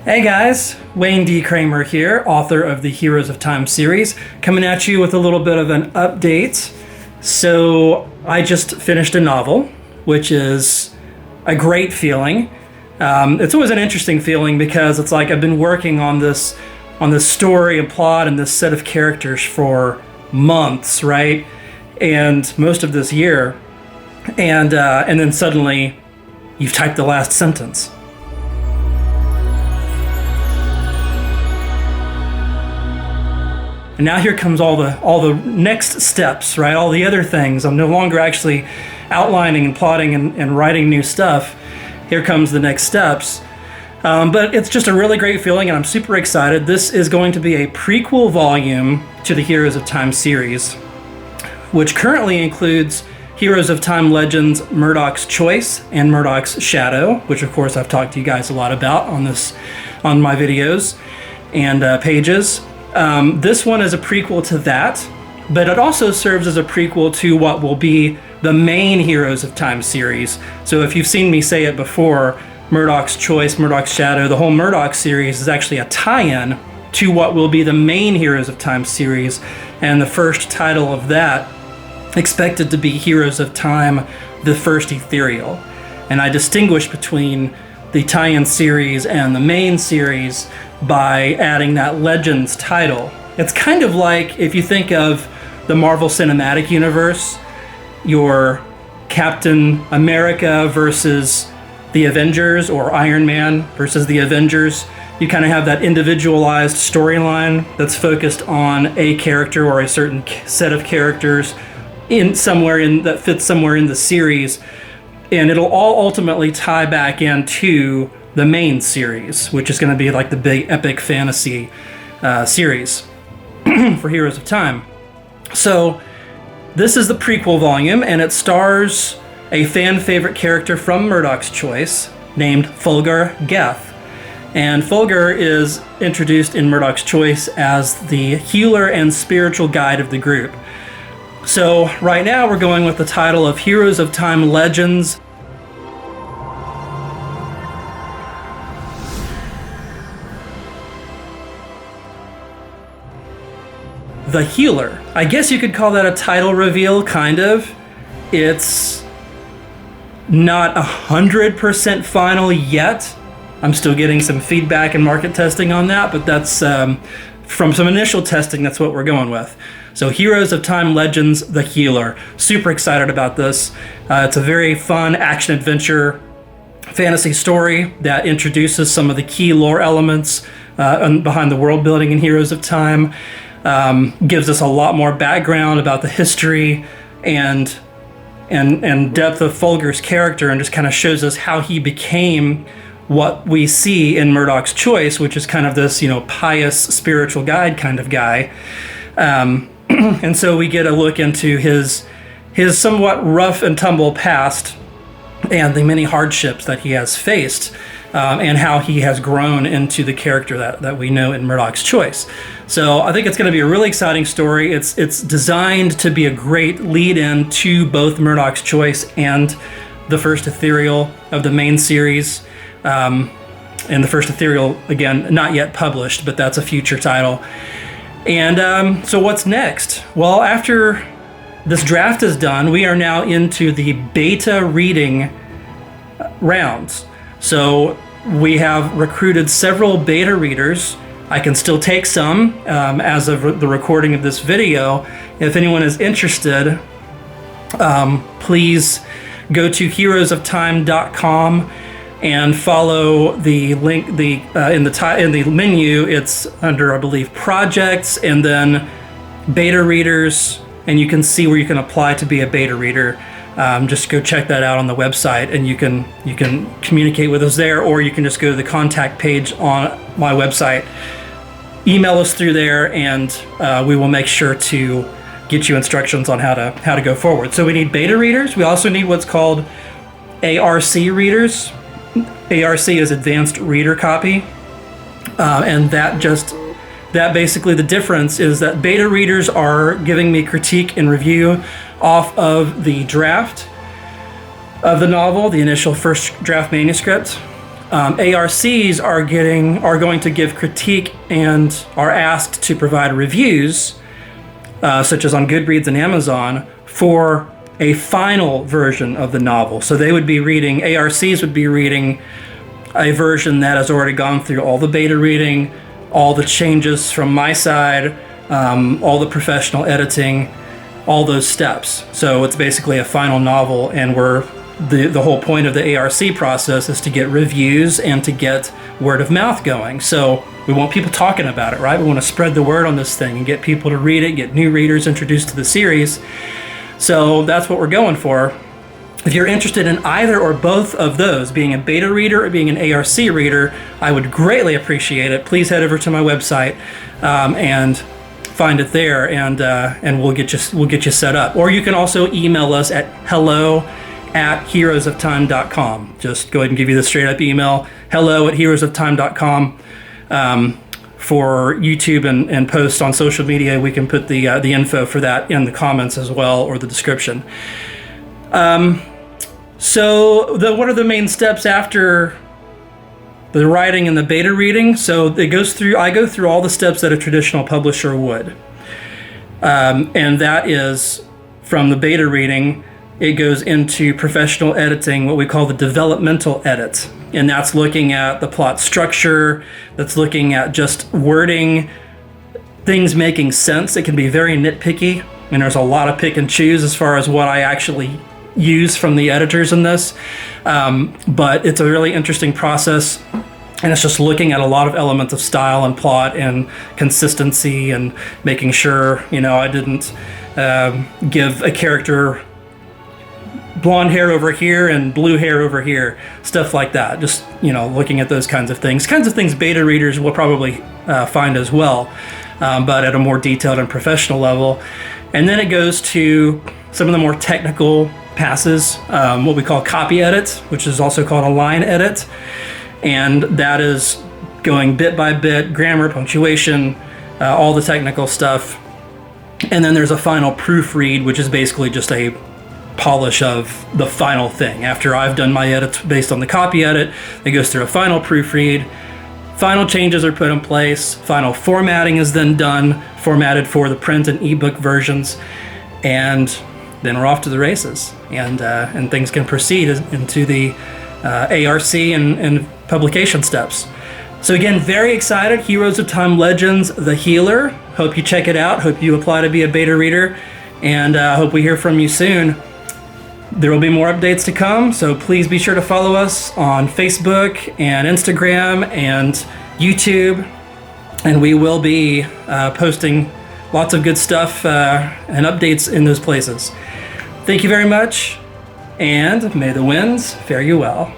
Hey guys, Wayne D. Kramer here, author of the Heroes of Time series, coming at you with a little bit of an update. So I just finished a novel, which is a great feeling. It's always an interesting feeling because it's like I've been working on this story and plot and this set of characters for months, right? And most of this year, and then suddenly you've typed the last sentence. And now here comes all the next steps, right? All the other things. I'm no longer actually outlining and plotting and writing new stuff. Here comes the next steps. But it's just a really great feeling, and I'm super excited. This is going to be a prequel volume to the Heroes of Time series, which currently includes Heroes of Time Legends Murdoch's Choice and Murdoch's Shadow, which of course I've talked to you guys a lot about on my videos and pages. This one is a prequel to that, but it also serves as a prequel to what will be the main Heroes of Time series. So if you've seen me say it before, Murdoch's Choice, Murdoch's Shadow, the whole Murdoch series is actually a tie-in to what will be the main Heroes of Time series, and the first title of that expected to be Heroes of Time, the First Ethereal. And I distinguish between the tie-in series and the main series by adding that Legends title. It's kind of like if you think of the Marvel Cinematic Universe, your Captain America versus the Avengers, or Iron Man versus the Avengers. You kind of have that individualized storyline that's focused on a character or a certain set of characters that fits somewhere in the series, and it'll all ultimately tie back into the main series, which is going to be like the big epic fantasy series for Heroes of Time. So this is the prequel volume, and it stars a fan favorite character from Murdoch's Choice named Fulgur Geth. And Fulgur is introduced in Murdoch's Choice as the healer and spiritual guide of the group. So right now we're going with the title of Heroes of Time Legends. The Healer. I guess you could call that a title reveal, kind of. It's not 100% final yet. I'm still getting some feedback and market testing on that, but that's from some initial testing, that's what we're going with. So Heroes of Time Legends, The Healer. Super excited about this. It's a very fun action-adventure fantasy story that introduces some of the key lore elements behind the world building in Heroes of Time. Gives us a lot more background about the history and depth of Fulgur's character, and just kind of shows us how he became what we see in Murdoch's Choice, which is kind of this, pious spiritual guide kind of guy. And so we get a look into his somewhat rough and tumble past and the many hardships that he has faced, and how he has grown into the character that we know in Murdoch's Choice. So I think it's going to be a really exciting story. It's designed to be a great lead-in to both Murdoch's Choice and the First Ethereal of the main series. And the First Ethereal, again, not yet published, but that's a future title. And so what's next? Well, after this draft is done, we are now into the beta reading rounds. So we have recruited several beta readers. I can still take some as of the recording of this video. If anyone is interested, please go to heroesoftime.com and follow the link. In the menu, it's under, I believe, projects, and then beta readers, and you can see where you can apply to be a beta reader. Just go check that out on the website, and you can communicate with us there, or you can just go to the contact page on my website, email us through there, and we will make sure to get you instructions on how to go forward. So we need beta readers. We also need what's called ARC readers. ARC is Advanced Reader Copy, and that basically, the difference is that beta readers are giving me critique and review off of the draft of the novel, the initial first draft manuscript. ARCs are going to give critique and are asked to provide reviews, such as on Goodreads and Amazon, for a final version of the novel. So they would be reading, ARCs would be reading a version that has already gone through all the beta reading, all the changes from my side, all the professional editing, all those steps. So it's basically a final novel, and the whole point of the ARC process is to get reviews and to get word of mouth going. So we want people talking about it, right? We want to spread the word on this thing and get people to read it, get new readers introduced to the series. So that's what we're going for. If you're interested in either or both of those, being a beta reader or being an ARC reader, I would greatly appreciate it. Please head over to my website and find it there, and we'll get you set up. Or you can also email us at hello@heroesoftime.com. Just go ahead and give you the straight up email, hello@heroesoftime.com. For YouTube and post on social media, we can put the info for that in the comments as well, or the description. So what are the main steps after the writing and the beta reading? So I go through all the steps that a traditional publisher would. And that is, from the beta reading, it goes into professional editing, what we call the developmental edit. And that's looking at the plot structure, that's looking at just wording, things making sense. It can be very nitpicky, and there's a lot of pick and choose as far as what I actually use from the editors in this. But it's a really interesting process, and it's just looking at a lot of elements of style and plot and consistency, and making sure, I didn't give a character blonde hair over here and blue hair over here, stuff like that. Just, looking at those kinds of things beta readers will probably find as well, but at a more detailed and professional level. And then it goes to some of the more technical passes, what we call copy edit, which is also called a line edit. And that is going bit by bit, grammar, punctuation, all the technical stuff. And then there's a final proofread, which is basically just a polish of the final thing. After I've done my edits based on the copy edit, it goes through a final proofread. Final changes are put in place. Final formatting is then done, formatted for the print and ebook versions. And then we're off to the races. And things can proceed into the ARC and publication steps. So again, very excited. Heroes of Time Legends, The Healer. Hope you check it out. Hope you apply to be a beta reader. And hope we hear from you soon. There will be more updates to come, so please be sure to follow us on Facebook and Instagram and YouTube. And we will be posting lots of good stuff and updates in those places. Thank you very much, and may the winds fare you well.